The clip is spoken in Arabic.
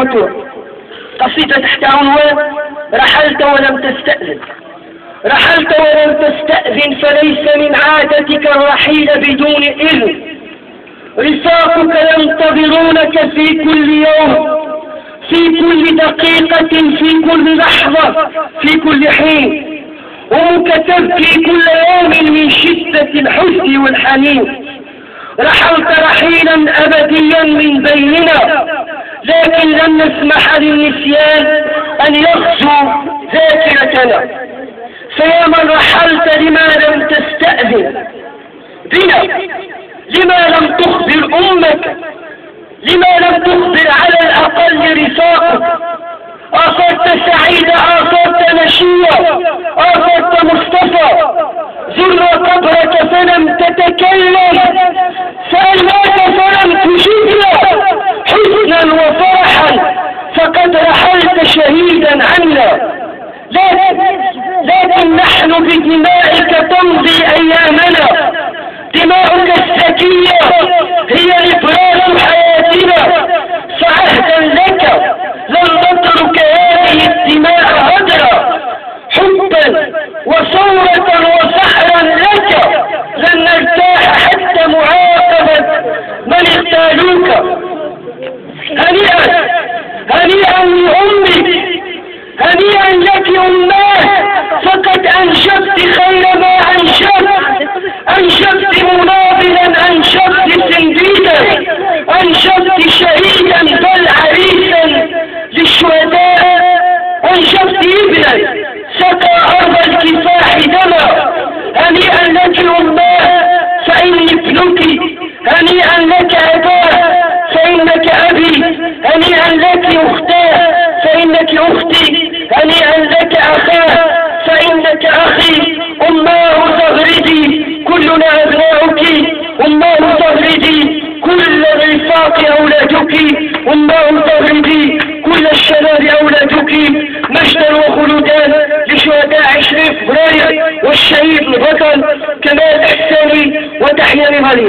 موضوع. قصيدة تحت عنوان رحلت ولم تستأذن. رحلت ولم تستأذن فليس من عادتك الرحيل بدون إذن. رفاقك ينتظرونك في كل يوم، في كل دقيقة، في كل لحظة، في كل حين. أمك تبكي كل يوم من شدة الحزن والحنين. رحلت رحيلا أبديا من بيننا، لكن لن نسمح للنسيان أن يغزو ذاكرتنا. فيا من رحلت لما لم تستأذن بنا، لما لم تخبر أمك، لما لم تخبر على الأقل رفاقك. آثرت سعيدة، آثرت نشية، آثرت مصطفى. زر قبرك فلم تتكلم، سألناك فلم تجبنا حزنا وفرحا، فقد رحلت شهيدا عنا. لكن نحن بدمائك تمضي أيامنا. دماؤك الزكية هي إبراز حياتنا، فعهدا لك لن نترك هذه الدماء هدرا. حبا وثورة وفخرا لك لن نرتاح حتى معاقبة من اغتالوك. هنيئا هنيئا لأمك، هنيئا لك أماه، فقد أنشبت خير ما أنشبت مناضلا، أنشبت سنديدا، أنشبت شهيدا بل عريسا للشهداء، أنشبت ابنا سقى أرض الكفاح دما. هنيئا لك أماه فإني ابنك، هنيئا لك أباه فإنك أبي، هنيئا لك أختاه فإنك أختي، هنيئا لك أخاه فإنك أخي. أماه تغردي كلنا أبناؤك، أماه تغردي كل الرفاق أولادك، أماه تغردي كل الشباب أولادك. مجدا وخلودا لشهداء 20 فبراير والشهيد البطل كمال إحساني، وتحية لغالية.